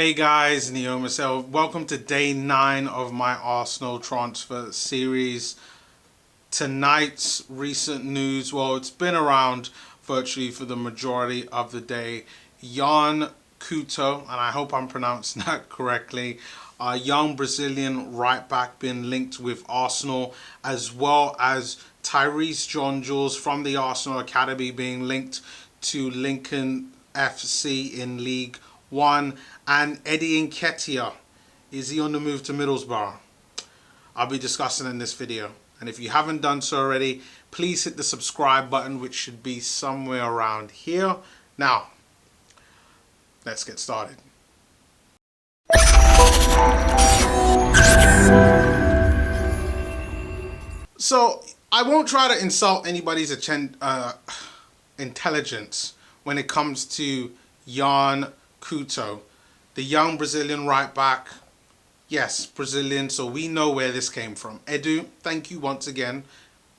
Hey guys, Neo myself. Welcome to day 9 of my Arsenal transfer series. Tonight's recent news, well, it's been around virtually for the majority of the day. Couto, and I hope I'm pronouncing that correctly, a young Brazilian right back being linked with Arsenal, as well as Tyreece Jules from the Arsenal Academy being linked to Lincoln FC in League One, and Nketiah. Is he on the move to Middlesbrough? I'll be discussing in this video. And if you haven't done so already, please hit the subscribe button, which should be somewhere around here. Now, let's get started. So, I won't try to insult anybody's intelligence when it comes to Couto, the young Brazilian right back. Yes, Brazilian, so we know where this came from. Edu, thank you once again.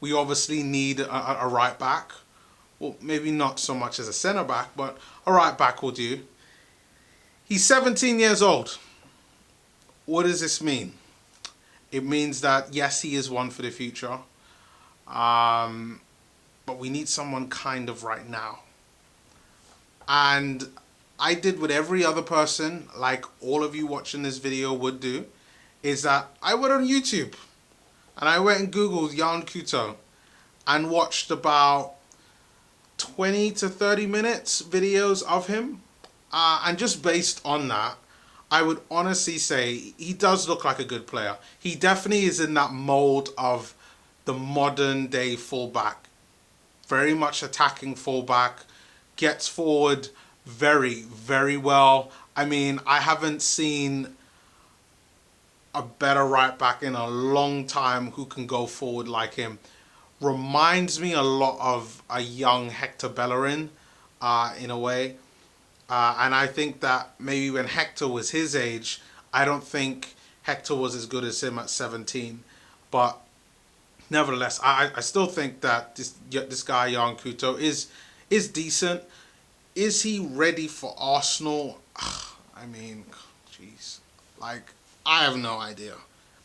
We obviously need a right back. Well, maybe not so much as a centre back, but a right back will do. He's 17 years old. What does this mean? It means that, yes, he is one for the future. But we need someone kind of right now. And I did what every other person, like all of you watching this video, would do, is that I went on YouTube and I went and Googled Couto and watched about 20 to 30 minutes videos of him. And just based on that, I would honestly say he does look like a good player. He definitely is in that mold of the modern day fullback. Very much attacking fullback, gets forward very, very well. I mean, I haven't seen a better right back in a long time who can go forward like him. Reminds me a lot of a young Hector Bellerin in a way. And I think that maybe when Hector was his age, I don't think Hector was as good as him at 17. But nevertheless, I still think that this guy, Couto, is decent. Is he ready for Arsenal? I mean, jeez. Like, I have no idea.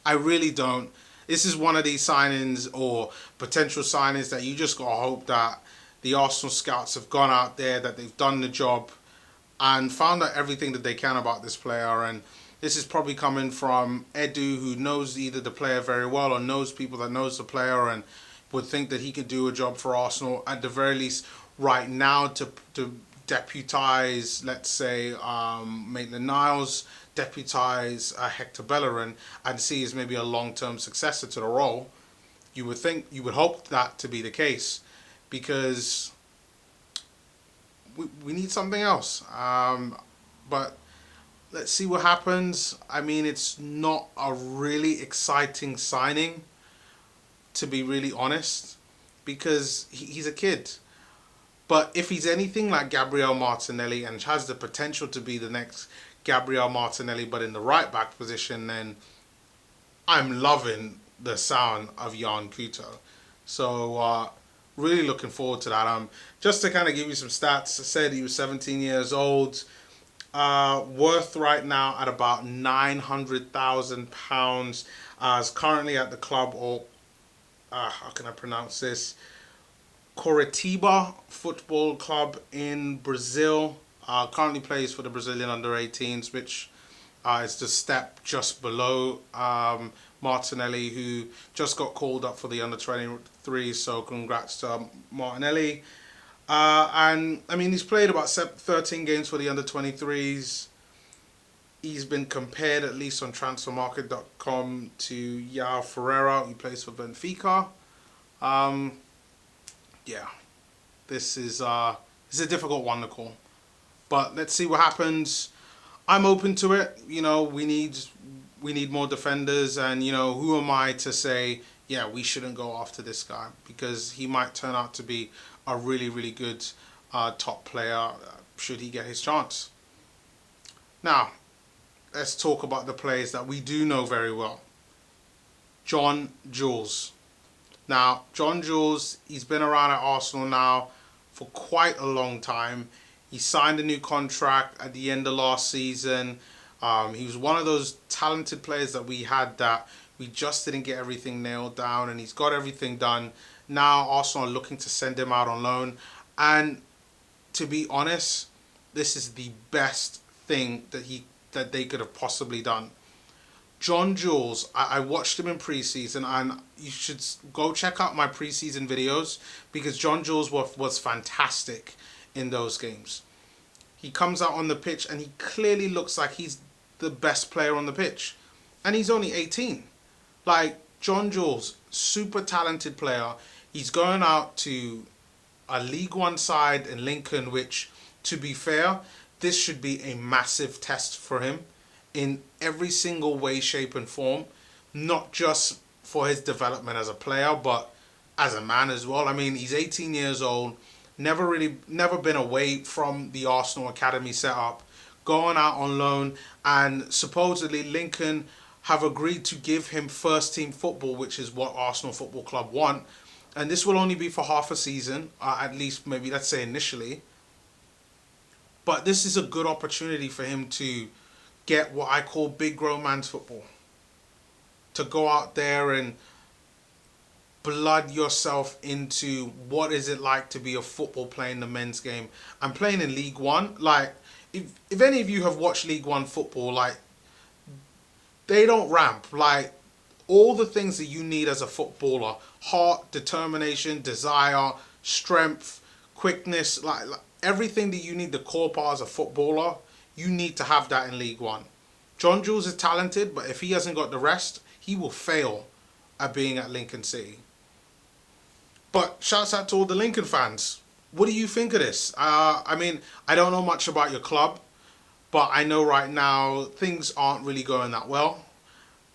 I really don't. This is one of these signings or potential signings that you just got to hope that the Arsenal scouts have gone out there, that they've done the job and found out everything that they can about this player. And this is probably coming from Edu, who knows either the player very well or knows people that knows the player and would think that he could do a job for Arsenal at the very least right now to deputize, let's say, Maitland-Niles, deputize Hector Bellerin, and see as maybe a long-term successor to the role. You would hope that to be the case, because we need something else. But let's see what happens. I mean, it's not a really exciting signing, to be really honest, because he's a kid. But if he's anything like Gabriel Martinelli and has the potential to be the next Gabriel Martinelli, but in the right back position, then I'm loving the sound of Couto. So really looking forward to that. Just to kind of give you some stats, I said he was 17 years old. Worth right now at about £900,000. Is currently at the club, or how can I pronounce this? Coritiba football club in Brazil. Currently plays for the Brazilian under-18s, which is the step just below Martinelli, who just got called up for the under-23. So congrats to Martinelli. And I mean, he's played about 13 games for the under-23s. He's been compared, at least on transfermarket.com, to João Ferreira. He plays for Benfica. Yeah, this is a difficult one to call, but let's see what happens. I'm open to it. You know, we need more defenders, and you know, who am I to say, yeah, we shouldn't go after this guy, because he might turn out to be a really, really good top player should he get his chance. Now, let's talk about the players that we do know very well. Jules. Now, Jules, he's been around at Arsenal now for quite a long time. He signed a new contract at the end of last season. He was one of those talented players that we had that we just didn't get everything nailed down, and he's got everything done. Now Arsenal are looking to send him out on loan, and to be honest, this is the best thing that they could have possibly done. John Jules, I watched him in preseason, and you should go check out my preseason videos because John Jules was fantastic in those games. He comes out on the pitch and he clearly looks like he's the best player on the pitch. And he's only 18. Like, John Jules, super talented player. He's going out to a League One side in Lincoln, which, to be fair, this should be a massive test for him in every single way, shape and form. Not just for his development as a player, but as a man as well. I mean, he's 18 years old, never been away from the Arsenal Academy setup, going out on loan, and supposedly Lincoln have agreed to give him first team football, which is what Arsenal Football Club want. And this will only be for half a season, at least maybe let's say initially. But this is a good opportunity for him to get what I call big grown man's football. To go out there and blood yourself into what is it like to be a football player in the men's game and playing in League One. Like, if any of you have watched League One football, like, they don't ramp. Like, all the things that you need as a footballer: heart, determination, desire, strength, quickness, like everything that you need, the core part as a footballer, you need to have that in League One. John Jules is talented, but if he hasn't got the rest, he will fail at being at Lincoln City. But shouts out to all the Lincoln fans. What do you think of this? I mean, I don't know much about your club, but I know right now things aren't really going that well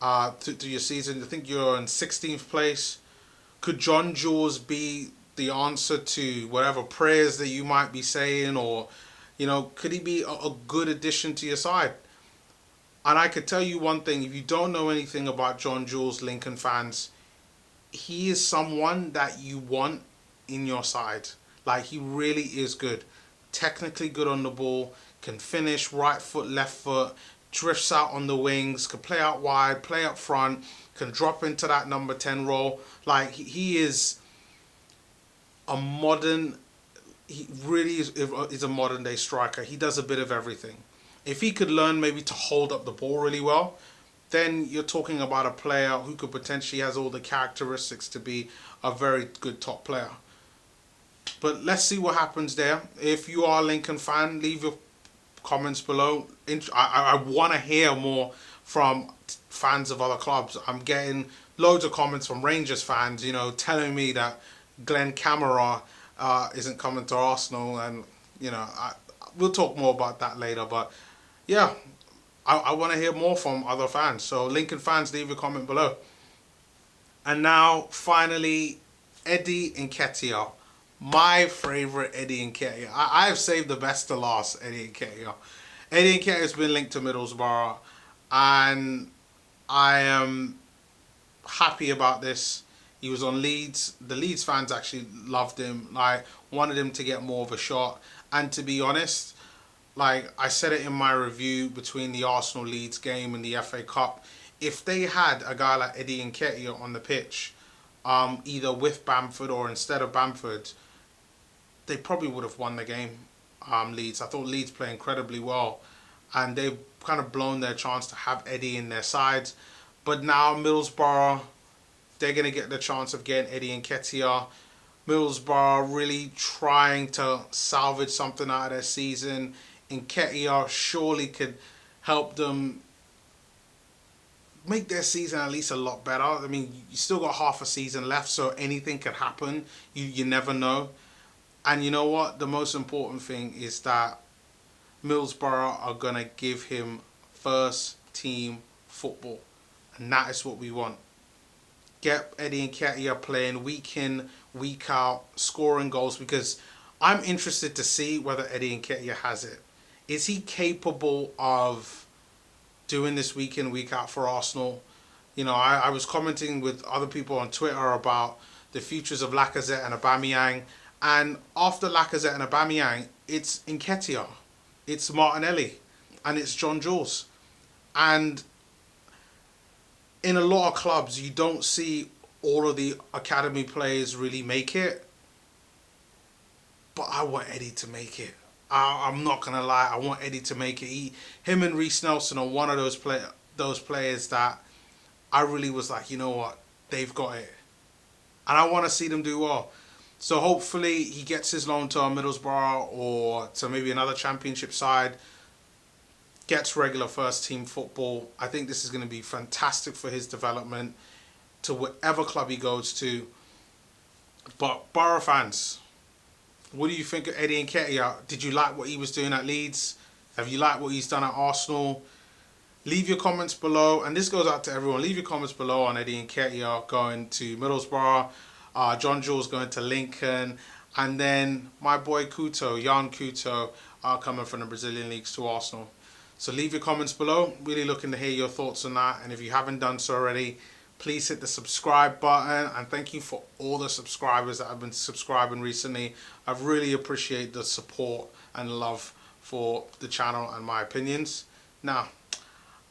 to your season. I think you're in 16th place. Could John Jules be the answer to whatever prayers that you might be saying, or, you know, could he be a good addition to your side? And I could tell you one thing: if you don't know anything about John Jules, Lincoln fans, he is someone that you want in your side. Like, he really is good. Technically good on the ball, can finish right foot, left foot, drifts out on the wings, can play out wide, play up front, can drop into that number 10 role. Like, he is a modern, he really is a modern day striker. He does a bit of everything. If he could learn maybe to hold up the ball really well, then you're talking about a player who could potentially has all the characteristics to be a very good top player. But let's see what happens there. If you are a Lincoln fan, leave your comments below. I want to hear more from fans of other clubs. I'm getting loads of comments from Rangers fans, you know, telling me that Glenn Kamara isn't coming to Arsenal, and, you know, we'll talk more about that later. But yeah, I want to hear more from other fans. So Lincoln fans, leave a comment below. And now, finally, Eddie Nketiah. My favourite Eddie Nketiah. I have saved the best to last, Eddie Nketiah. Eddie Nketiah has been linked to Middlesbrough, and I am happy about this. He was on Leeds. The Leeds fans actually loved him. Like, wanted him to get more of a shot. And to be honest, like I said it in my review between the Arsenal Leeds game and the FA Cup, if they had a guy like Eddie Nketiah on the pitch, either with Bamford or instead of Bamford, they probably would have won the game. Leeds. I thought Leeds play incredibly well, and they've kind of blown their chance to have Eddie in their sides. But now Middlesbrough, they're going to get the chance of getting Eddie Nketiah. Middlesbrough really trying to salvage something out of their season. Nketiah surely could help them make their season at least a lot better. I mean, you still got half a season left, so anything could happen. You never know. And you know what? The most important thing is that Middlesbrough are going to give him first team football. And that is what we want. Get Eddie Nketiah playing week in, week out, scoring goals, because I'm interested to see whether Eddie Nketiah has it. Is he capable of doing this week in, week out for Arsenal? You know, I was commenting with other people on Twitter about the futures of Lacazette and Aubameyang. And after Lacazette and Aubameyang, it's Nketiah, it's Martinelli, and it's John Jules. And in a lot of clubs, you don't see all of the academy players really make it. But I want Eddie to make it. I'm not gonna lie. I want Eddie to make it. Him and Reece Nelson are one of those players that I really was like, you know what, they've got it, and I want to see them do well. So hopefully he gets his loan to Middlesbrough or to maybe another championship side, gets regular first team football. I think this is going to be fantastic for his development to whatever club he goes to. But Borough fans, what do you think of Eddie Nketiah? Did you like what he was doing at Leeds? Have you liked what he's done at Arsenal? Leave your comments below, and this goes out to everyone. Leave your comments below on Eddie Nketiah going to Middlesbrough, John Jules going to Lincoln, and then my boy Couto, Jan Couto, coming from the Brazilian leagues to Arsenal. So leave your comments below. Really looking to hear your thoughts on that. And if you haven't done so already, please hit the subscribe button. And thank you for all the subscribers that have been subscribing recently. I really appreciate the support and love for the channel and my opinions. Now,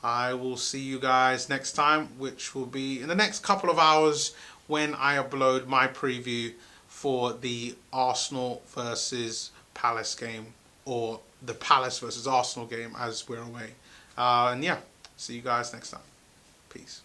I will see you guys next time, which will be in the next couple of hours when I upload my preview for the Arsenal versus Palace game, or the Palace versus Arsenal game as we're away. And yeah, see you guys next time. Peace.